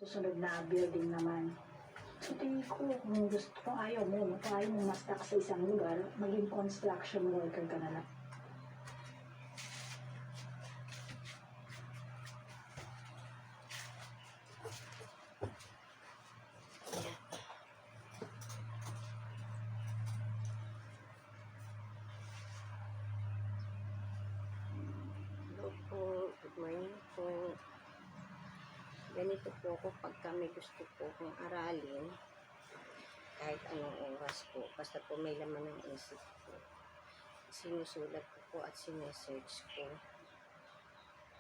Susunod na building naman. So tingin ko, kung gusto kung ayaw mo, kung ayaw mo ma-stuck sa isang lugar, maging construction worker ka na lang. Hello po, good morning po. Ganito po ako pag kami gusto po kong aralin, kahit anong oras po, basta po may laman ng isip ko. Sinusulat ko po at sinesearch ko.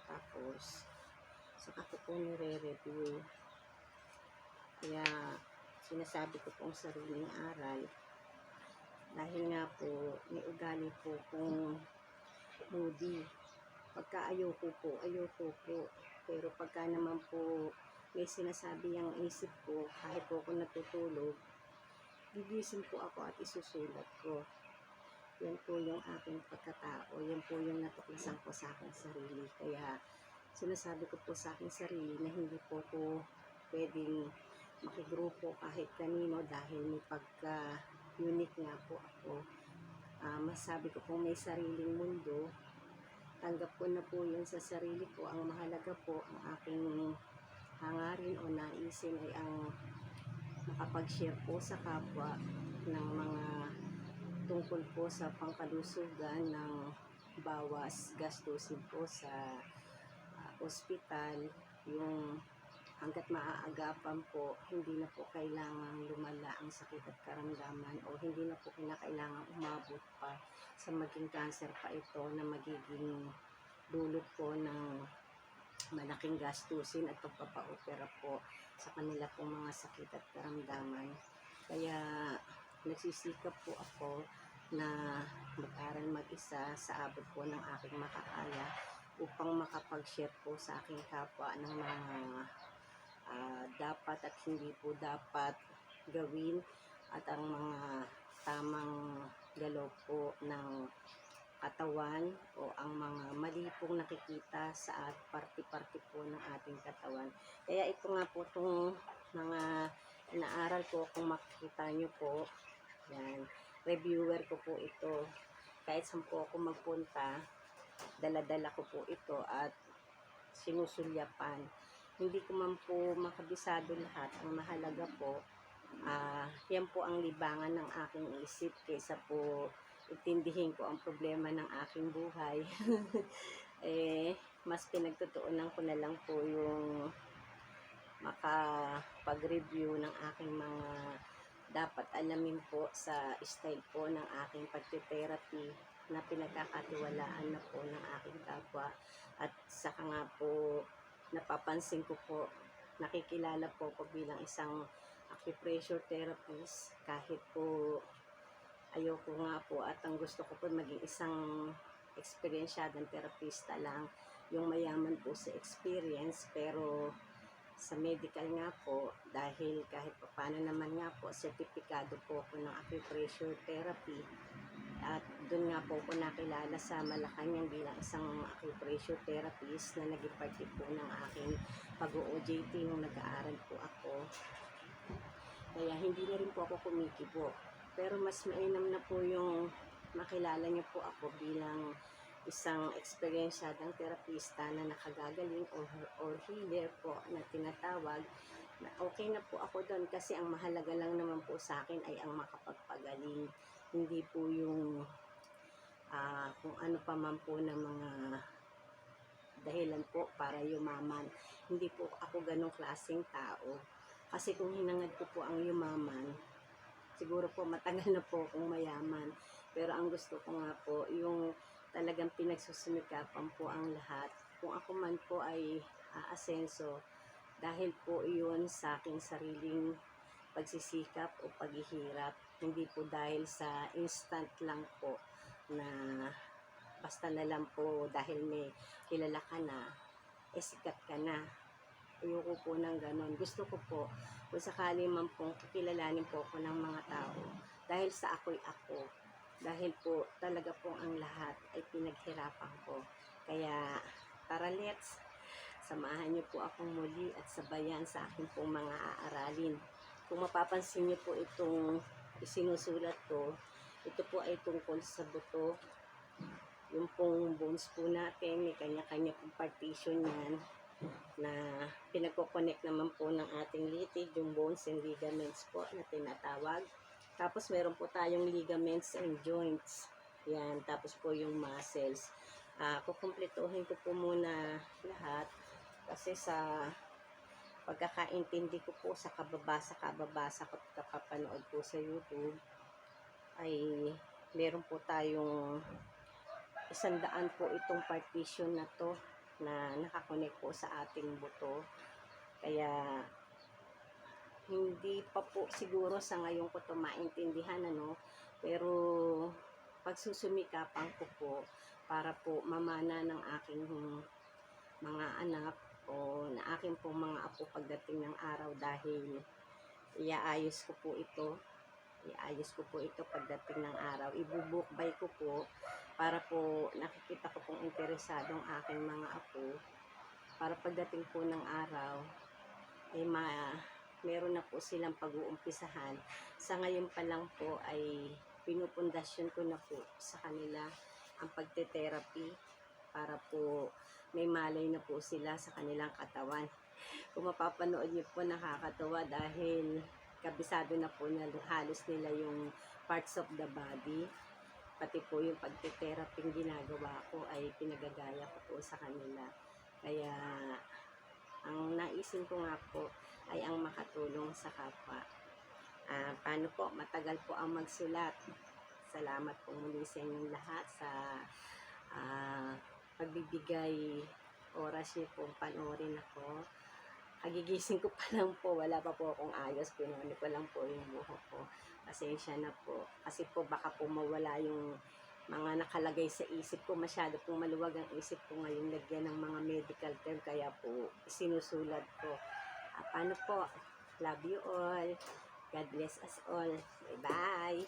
Tapos, saka ko po nire-review. Kaya, sinasabi ko pong sariling aral. Dahil nga po, may ugali po kung moody. Pagka ayoko po. Pero pagka naman po may sinasabi ang isip ko, kahit po ako natutulog, gigising po ako at isusulat ko. Yan po yung aking pagkatao. Yan po yung natuklasan ko sa aking sarili. Kaya sinasabi ko po sa aking sarili na hindi po ko pwedeng makigrupo kahit kanino dahil may pagka-unique nga po ako. Masabi ko po may sariling mundo. Tanggap ko na po yun sa sarili ko. Ang mahalaga po, ang aking hangarin o naisin ay ang makapag-share po sa kapwa ng mga tungkol po sa pangkalusugan ng bawas gastusin po sa ospital. Yung hanggat maaagapan po, hindi na po kailangan lumala ang sakit at karamdaman o hindi na po kinakailangan umabot pa sa maging cancer pa ito na magiging dulot po ng malaking gastusin at pagpapa-opera po sa kanila pong mga sakit at karamdaman. Kaya nagsisikap po ako na mag-aral mag-isa sa abot po ng aking makakaya upang makapag-share po sa aking kapwa ng mga dapat at hindi po dapat gawin at ang mga tamang galaw po ng katawan o ang mga mali pong nakikita sa parte-parte po ng ating katawan. Kaya ito nga po itong mga inaaral ko, kung makikita nyo po, yan, reviewer ko po ito. Kahit saan po ako magpunta, dala-dala ko po ito at sinusulyapan. Hindi ko man po makabisado lahat. Ang mahalaga po, yan po ang libangan ng aking isip kaysa po intindihin ko ang problema ng aking buhay. Mas pinagtutuunan ko na lang po yung makapag-review ng aking mga dapat alamin po sa style po ng aking pagte-therapy na pinagkakatiwalaan na po ng aking kapwa. At saka nga po napapansin ko po, nakikilala po ko bilang isang acupressure therapist kahit po ayoko nga po at ang gusto ko po maging isang eksperyensyadong terapista lang, yung mayaman po sa experience. Pero sa medical nga po, dahil kahit paano naman nga po, sertipikado po ako ng acupressure therapy at doon nga po ako nakilala sa Malacanang bilang isang acupressure therapist na naging parte po ng aking pag-OJT nung nag-aaral po ako. Kaya hindi na rin po ako kumikibo. Pero mas mainam na po yung makilala niyo po ako bilang isang eksperyensyadang terapista na nakagagaling or healer po na tinatawag. Na okay na po ako doon kasi ang mahalaga lang naman po sa akin ay ang makapagpagaling. Hindi po yung kung ano pa man po na mga dahilan po para yumaman. Hindi po ako ganong klaseng tao. Kasi kung hinangad ko po ang yumaman, siguro po matagal na po akong mayaman. Pero ang gusto ko nga po, yung talagang pinagsusumikapan po ang lahat. Kung ako man po ay aasenso, dahil po iyon sa aking sariling pagsisikap o paghihirap. Hindi po dahil sa instant lang po na basta na lang po dahil may kilala ka na, sikat ka na. Ayoko po ng ganon. Gusto ko po, kung sakali man pong kikilalanin po ako ng mga tao, dahil sa ako'y ako. Dahil po, talaga po ang lahat ay pinaghirapan ko. Kaya, tara let's Samahan niyo po akong muli at sabayan sa aking pong mga aaralin. Kung mapapansin niyo po itong isinusulat ko, ito po ay tungkol sa buto. Yung pong bones po natin, may kanya-kanya pong partition yan na pinagkoconnect naman po ng ating litid, yung bones and ligaments po na tinatawag. Tapos meron po tayong ligaments and joints. Yan, tapos po yung muscles. Kukumpletuhin ko po muna lahat kasi sa pagkakaintindi ko po sa kababasa ko at kapapanood po sa YouTube ay meron po tayong 100 po itong partition na to na nakakonect po sa ating buto. Kaya hindi pa po siguro sa ngayon ko to maintindihan pero pagsusumikapan ko po para po mamana ng aking mga anak o na aking pong mga apo pagdating ng araw dahil iaayos ko po ito pagdating ng araw. Ibubukbay ko po para po nakikita ko pong interesadong aking mga apo para pagdating po ng araw ay meron na po silang pag-uumpisahan. Sa ngayon pa lang po ay pinupundasyon ko na po sa kanila ang pagte-therapy para po may malay na po sila sa kanilang katawan. Kung mapapanood niyo po, nakakatawa dahil kabisado na po na halos nila yung parts of the body. Pati po yung pagte-therapy ginagawa ko ay pinagagaya ko po sa kanila. Kaya ang naisin ko nga po ay ang makatulong sa kapwa. Paano po? Matagal po ang magsulat. Salamat po muli sa inyong lahat sa pagbibigay oras niyo po panoorin ako. Kagigising ko pa lang po, wala pa po akong ayos, pinuli ko lang po yung buhok ko. Pasensya na po. Kasi po baka po mawala yung mga nakalagay sa isip ko. Masyado pong maluwag ang isip ko ngayon lagyan ng mga medical term, kaya po sinusulat ko. Paano po? Love you all. God bless us all. Bye-bye.